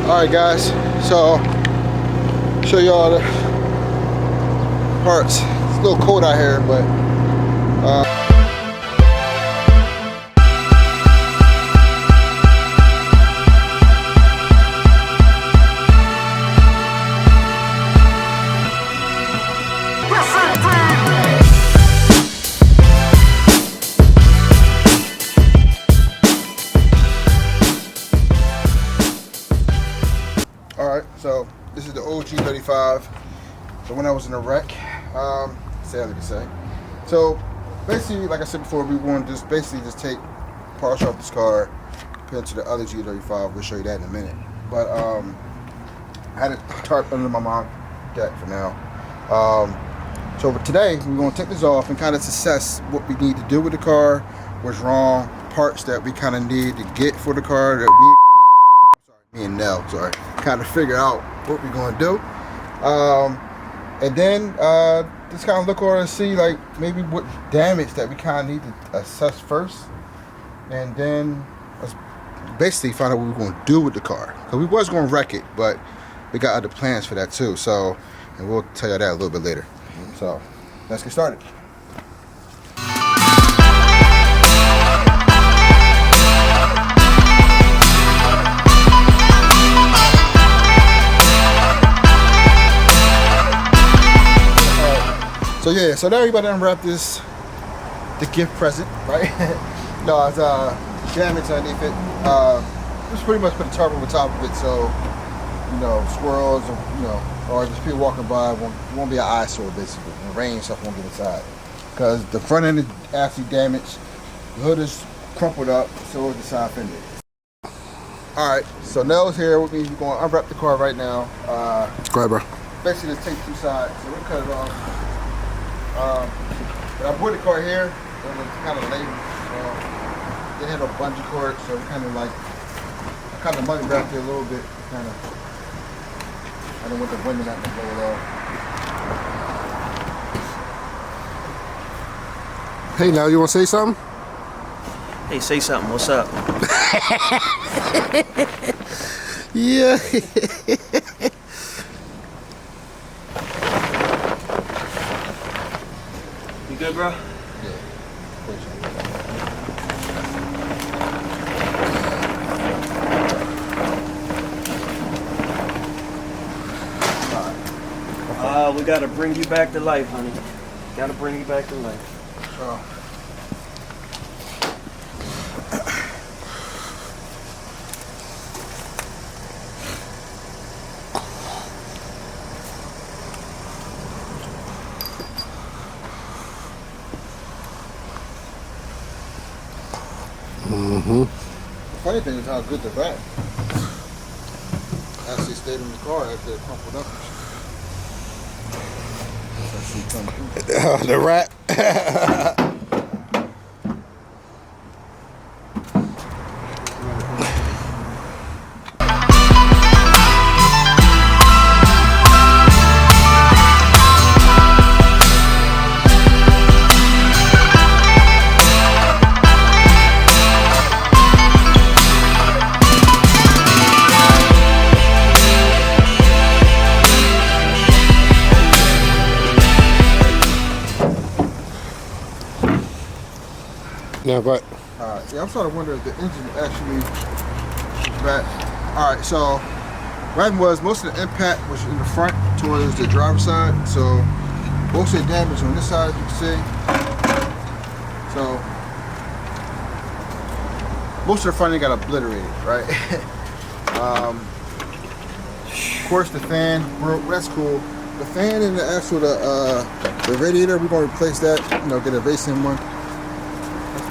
Alright guys, so show y'all the parts. It's a little cold out here, but alright, so this is the old G35. So when I was in a wreck, sadly to say. So basically, like I said before, we want to just take parts off this car, put it to the other G35. We'll show you that in a minute. But I had it tarp under my mom deck for now. So for today, we're going to take this off and kind of assess what we need to do with the car, what's wrong, parts that we kind of need to get for the car that me and Nell, kind of figure out what we're going to do. And then just kind of look over and see like maybe what damage that we kind of need to assess first, and then let's basically find out what we're going to do with the car, because we was going to wreck it, but we got other plans for that too. So, and we'll tell you that a little bit later. So let's get started. So yeah, so now everybody unwrap this, the gift present, right? No, it's damage underneath it. Just pretty much put a tarp over top of it, so you know, squirrels or just people walking by won't be an eyesore basically. And rain and stuff won't get inside, because the front end is actually damaged. The hood is crumpled up, so is the side fender. All right, so Nell's here with me. We're going to unwrap the car right now. Go ahead, bro. Basically, just take two sides, so we'll cut it off. But I bought the car here. It was kind of late. They had a bungee cord, so we kind of like, I kind of money wrapped it a little bit. Kind of, I don't want the wind not to blow it off. Hey, now you want to say something? Hey, say something. What's up? Yeah. You good, bro? Yeah. We gotta bring you back to life, honey. Gotta bring you back to life. The funny thing is how good the wrap actually stayed in the car after it crumpled up. The rat. Yeah, but yeah, I'm starting to wonder if the engine actually back. All right, so what happened was most of the impact was in the front towards the driver's side. So most of the damage on this side, you can see. So most of the front end got obliterated, right? Of course, the fan broke. That's cool. The fan and the actual the radiator, we're gonna replace that. You know, get a racing one. That's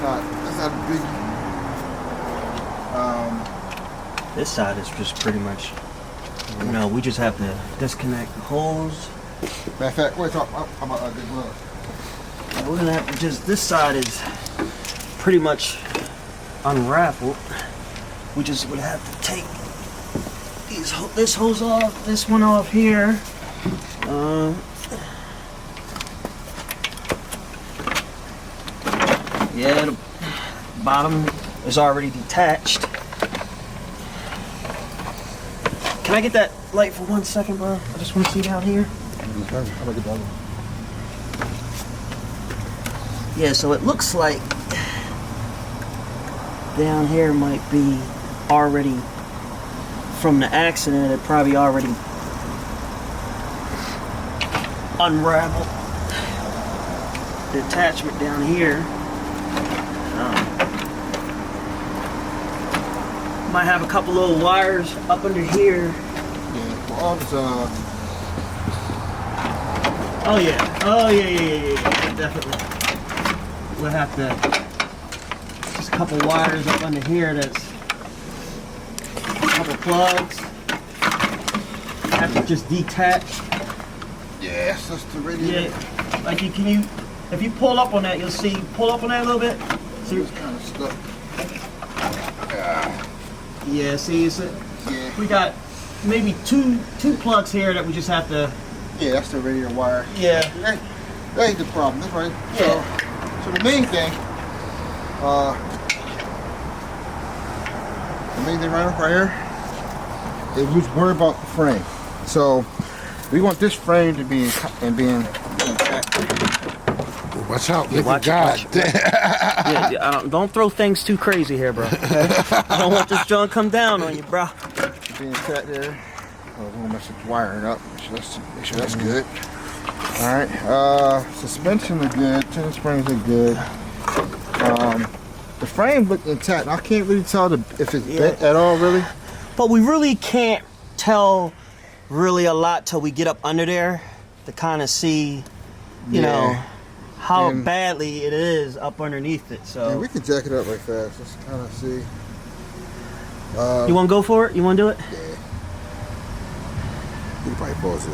not a big. This side is just pretty much, you know, we just have to disconnect the hose. Matter of fact, we're talking about the glove. We're gonna have to this side is pretty much unraveled. We just would have to take this hose off, this one off here. Yeah, the bottom is already detached. Can I get that light for 1 second, bro? I just want to see down here. Yeah, so it looks like down here might be already, from the accident, it probably already unraveled. The attachment down here. Might have a couple little wires up under here. Yeah, well, all this, Oh yeah, definitely. We'll have to, just a couple wires up under here, that's a couple plugs. Have to just detach. yeah, it's just the radiator. Yeah, like if you pull up on that, you'll see, pull up on that a little bit. See, It's kind of stuck. yeah, see, Yeah. we got maybe two plugs here that we just have to, Yeah, that's the radiator wire. yeah. That ain't the problem. That's right. Yeah. So the main thing, right here, is we was worried about the frame. So we want this frame to be intact. Watch out. Look Watch, at God. Yeah, don't throw things too crazy here, bro. I don't want this joint to come down on you, bro. Be intact there. Oh, we're gonna mess with the wiring up. Make sure that's good. All right. Suspension are good. Tension springs are good. The frame looked intact. I can't really tell if it's bent at all, really. But we really can't tell really a lot till we get up under there to kind of see, you know, how badly it is up underneath it. So yeah, we can jack it up right fast. Let's kind of see. you want to go for it? You want to do it? Yeah. You can probably pause it.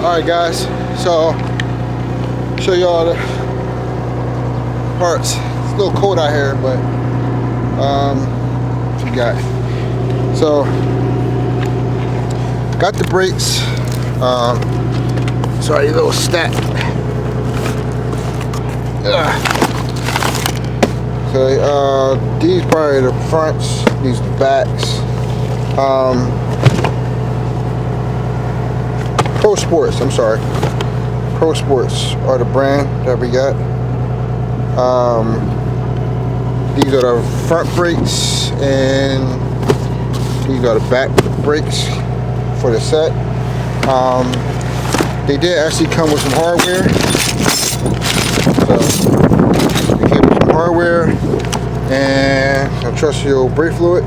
All right, guys. So show y'all the parts. It's a little cold out here, but what you got? So got the brakes. Sorry, a little stack. Okay, these probably the fronts, these the backs. Pro Sports, I'm sorry. Pro Sports are the brand that we got. These are the front brakes and these are the back brakes for the set. They did actually come with some hardware. So they came with some hardware and some terrestrial brake fluid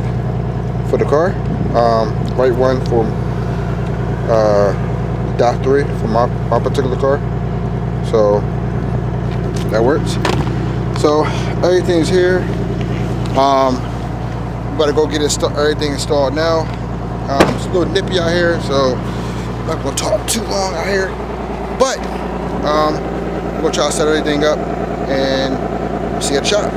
for the car. Right one for DOT 3 for my particular car. So that works. So everything's here. Better go get everything installed now. It's a little nippy out here, so I'm not gonna talk too long out here. But I'm gonna try to set everything up and see you at the shop.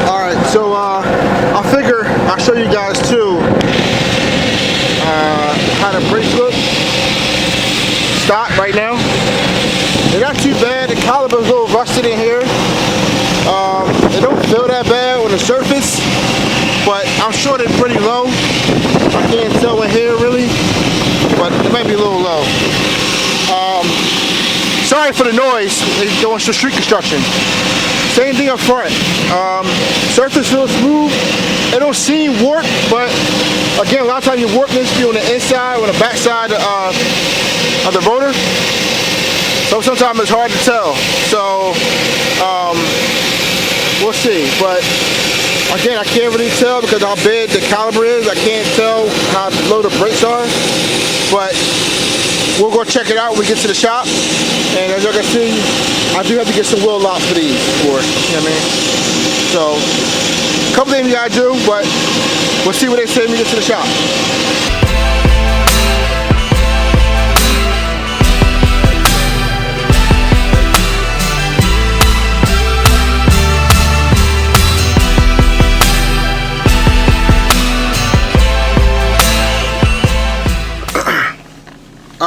All right, so I figure I'll show you guys too how the brakes look. Stock right now. They're not too bad. The caliper's a little rusted in here. They don't feel that bad on the surface, but I'm sure they're pretty low. I can't tell in here really, but it might be a little low. Sorry for the noise. They're doing some street construction. Same thing up front. Surface feels smooth. It don't seem warped, but again, a lot of times your warpness be on the inside or the back side of the rotor. So sometimes it's hard to tell. So we'll see. But again, I can't really tell because how big the caliper is. I can't tell how low the brakes are. But we'll go check it out when we get to the shop. And as you can see, I do have to get some wheel locks for these. You know what I mean? So a couple things we gotta do, but we'll see what they say when we get to the shop.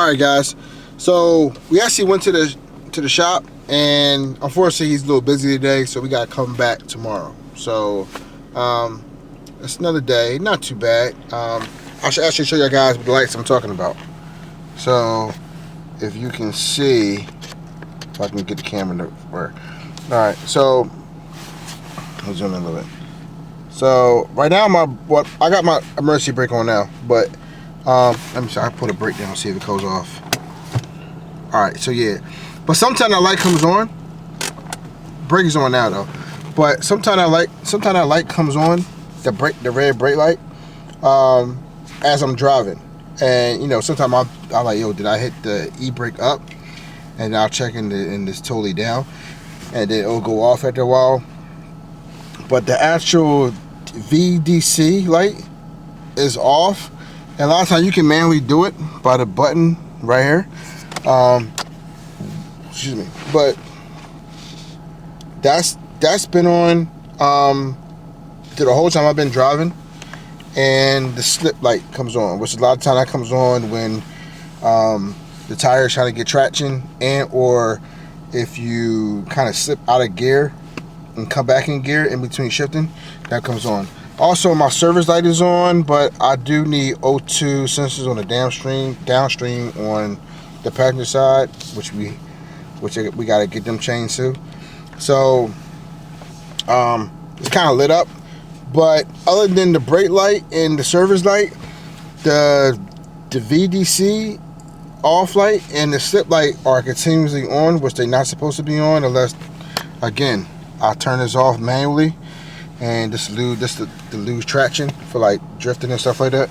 Alright guys, so we actually went to the shop, and unfortunately he's a little busy today, so we gotta come back tomorrow. So it's another day, not too bad. I should actually show you guys what the lights I'm talking about. So if you can see, if I can get the camera to work. Alright, so I'll zoom in a little bit. So right now I got my emergency brake on now, but let me see, I put a brake down, see if it goes off. Alright, so yeah. But sometimes that light comes on. Brake is on now though. But sometimes that light comes on, the red brake light, as I'm driving. And you know, sometimes I'm like, yo, did I hit the e-brake up? And I'll check and it's totally down. And then it'll go off after a while. But the actual VDC light is off. And a lot of times you can manually do it by the button right here. Excuse me. But that's been on through the whole time I've been driving. And the slip light comes on, which a lot of time that comes on when the tire is trying to get traction, and or if you kind of slip out of gear and come back in gear in between shifting, that comes on. Also, my service light is on, but I do need O2 sensors on the downstream on the passenger side, which we got to get them changed too. So it's kind of lit up, but other than the brake light and the service light, the VDC off light and the slip light are continuously on, which they're not supposed to be on unless, again, I turn this off manually and just lose traction for like drifting and stuff like that.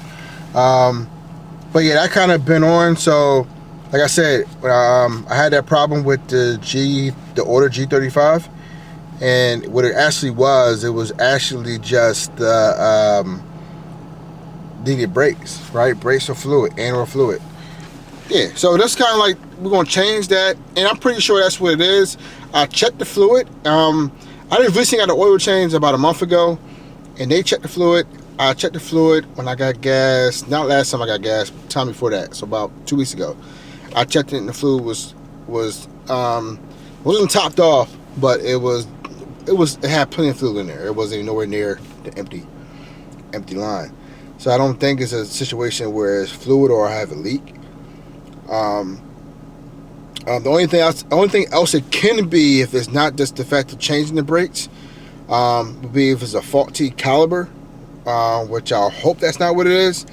But yeah, that kind of been on. So like I said, I had that problem with the older G35, and what it was actually just needed brakes, right? Brakes or fluid, and or fluid. Yeah, so that's kind of like, we're gonna change that, and I'm pretty sure that's what it is. I checked the fluid. I recently got an oil change about a month ago, and they checked the fluid. I checked the fluid when I got gas, not last time I got gas, time before that, so about 2 weeks ago. I checked it and the fluid wasn't topped off, but it had plenty of fluid in there. It wasn't nowhere near the empty line. So I don't think it's a situation where it's fluid or I have a leak. The only thing else it can be, if it's not just the fact of changing the brakes, would be if it's a faulty caliper, which I hope that's not what it is,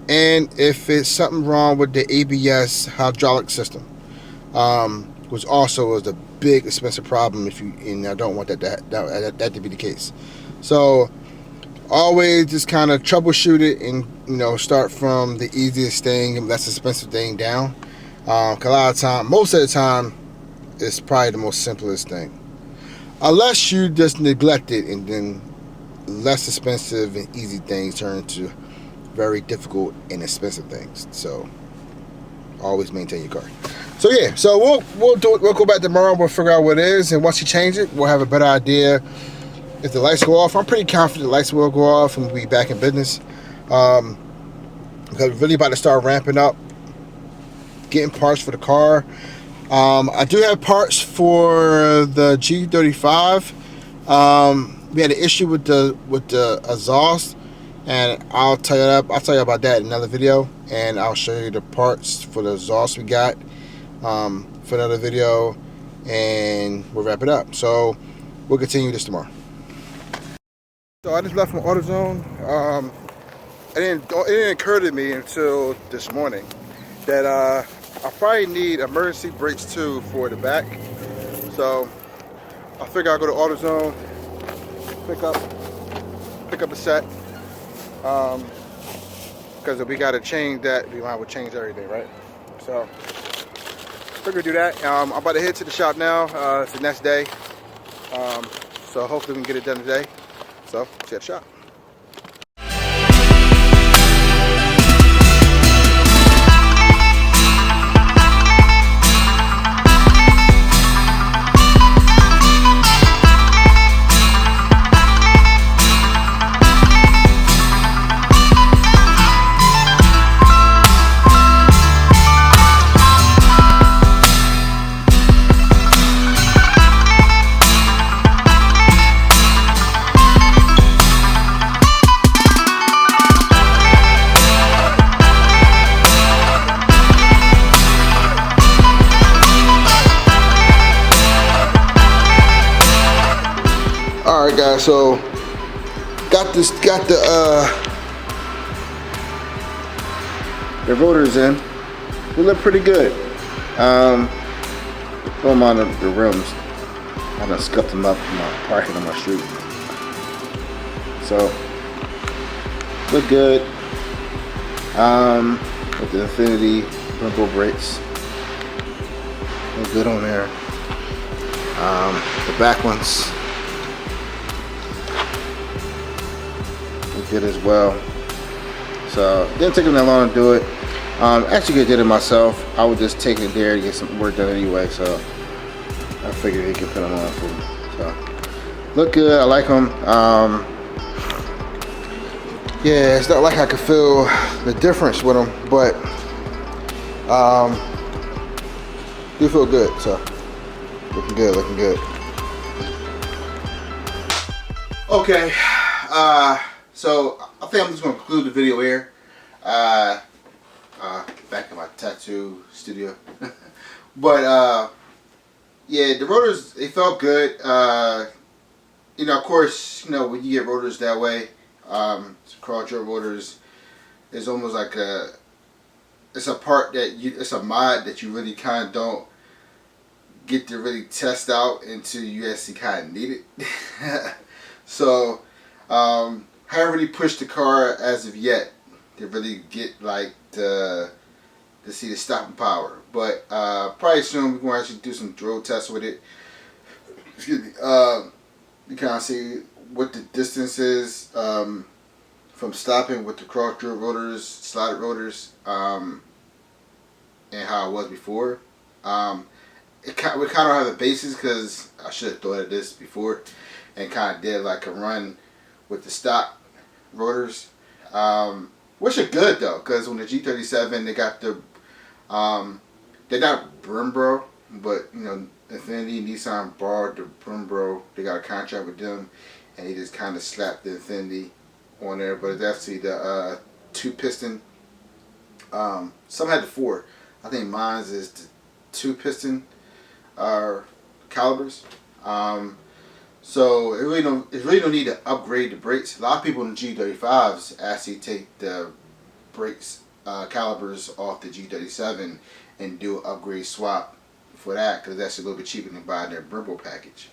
and if it's something wrong with the ABS hydraulic system, which also is a big expensive problem and I don't want that to be the case. So always just kind of troubleshoot it and, you know, start from the easiest thing and less expensive thing down. Cause a lot of time, most of the time, it's probably the most simplest thing. Unless you just neglect it, and then less expensive and easy things turn into very difficult and expensive things. So always maintain your car. So yeah, so we'll do it. We'll go back tomorrow. We'll figure out what it is, and once you change it, we'll have a better idea if the lights go off. I'm pretty confident the lights will go off and we'll be back in business. Because we're really about to start ramping up, getting parts for the car. I do have parts for the G35. We had an issue with the exhaust, and I'll tell you about that in another video, and I'll show you the parts for the exhaust we got for another video, and we'll wrap it up. So we'll continue this tomorrow. So I just left from AutoZone. It didn't occur to me until this morning that I probably need emergency brakes too for the back. So I figure I'll go to AutoZone, pick up a set, because if we got to change that, we might have to change everything, right? So figure do that. I'm about to head to the shop now. It's the next day, so hopefully we can get it done today. So see you at the shop. So got the rotors in. They look pretty good. Don't mind the rims. I done scuffed them up in my parking on my street. So look good. With the Infinity Brembo brakes. Look good on there. The back ones look good as well. So didn't take them that long to do it. Actually could have did it myself. I would just take it there to get some work done anyway. So I figured he could put them on for me. So look good. I like them. Yeah, it's not like I could feel the difference with them, but do feel good. So looking good, looking good. Okay, so I think I'm just gonna conclude the video here. Back in my tattoo studio. But yeah, the rotors, they felt good. You know, of course, you know, when you get rotors that way, cross your rotors, it's almost like it's a part that it's a mod that you really kind of don't get to really test out until you actually kind of need it. So haven't really pushed the car as of yet to really get like to see the stopping power, but probably soon we're going to actually do some road tests with it. Excuse me. You kind of see what the distance is from stopping with the cross-drilled rotors, slotted rotors, and how it was before. We kind of have a basis because I should have thought of this before and kind of did like a run with the stock rotors, which are good though, because on the G37 they got the they're not Brembo, but you know, Infinity, Nissan borrowed the Brembo. They got a contract with them, and he just kind of slapped the Infinity on there. But it's actually the 2-piston. Some had the 4. I think mine's is the 2-piston calibers. So it really don't need to upgrade the brakes. A lot of people in the G35s actually take the brakes calibers off the G37 and do an upgrade swap for that, because that's a little bit cheaper than buying their Brembo package.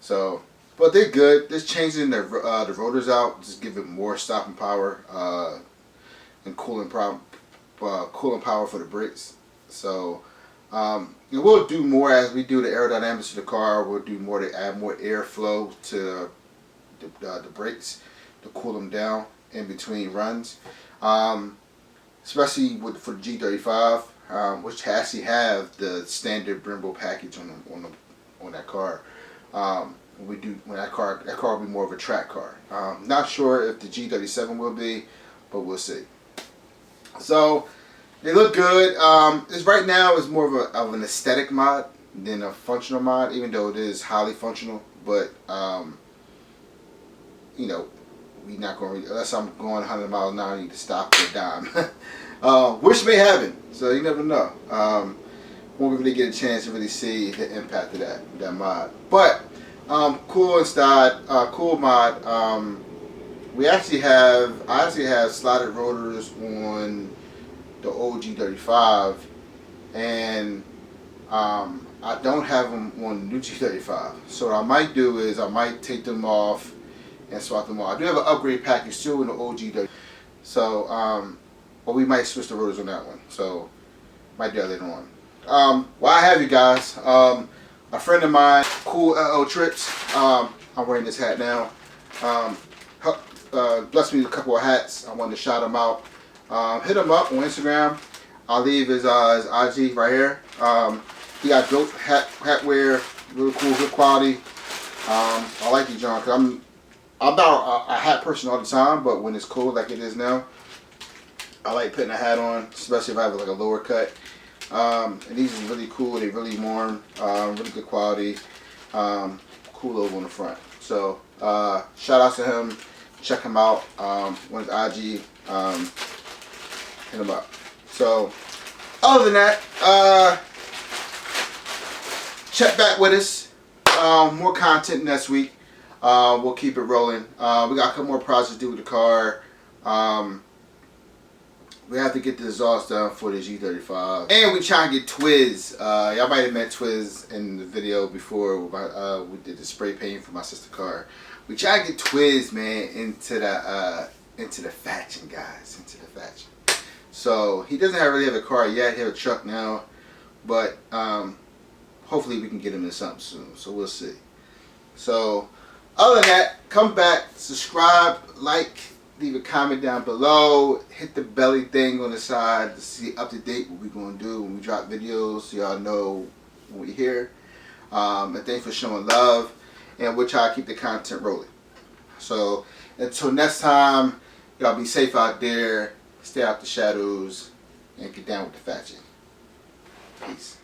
So, but they're good. Just changing the rotors out, just give it more stopping power and cooling power for the brakes. So we'll do more as we do the aerodynamics of the car. We'll do more to add more airflow to the brakes to cool them down in between runs. Especially for the G35, which actually have the standard Brembo package on that car. When that car will be more of a track car. Not sure if the G37 will be, but we'll see. So they look good. This right now is more of an aesthetic mod than a functional mod, even though it is highly functional. But you know, we're not going to, unless I'm going 100 miles an hour, I need to stop for a dime. Which may happen, so you never know. Won't really get a chance to really see the impact of that mod. But cool inside, cool mod. I actually have slotted rotors on the old G35, and I don't have them on the new G35. So what I might do is I might take them off and swap them off. I do have an upgrade package still in the old G35. So but we might switch the rotors on that one. So might do that later on. While I have you guys, a friend of mine, Cool LO Trips, I'm wearing this hat now. Blessed me with a couple of hats. I wanted to shout him out. Hit him up on Instagram. I'll leave his IG right here. He got dope hat wear, really cool, good quality. I like you, John, because I'm not a hat person all the time, but when it's cool like it is now, I like putting a hat on, especially if I have like a lower cut. And these are really cool. They're really warm, really good quality, cool logo on the front. So shout out to him. Check him out on his IG. Hit him up. So other than that, check back with us. More content next week. We'll keep it rolling. We got a couple more projects to do with the car. We have to get the exhaust done for the G35. And we try to get Twiz. Y'all might have met Twiz in the video before. We did the spray paint for my sister's car. We try to get Twiz, man, into the faction, guys. Into the faction. So he doesn't really have a car yet. He has a truck now. But hopefully we can get him into something soon. So we'll see. So other than that, come back, subscribe, like, leave a comment down below, hit the belly thing on the side to see up to date what we're going to do when we drop videos, so y'all know when we're here. And thanks for showing love, and we'll try to keep the content rolling. So until next time, y'all be safe out there, stay out the shadows, and get down with the faction. Peace.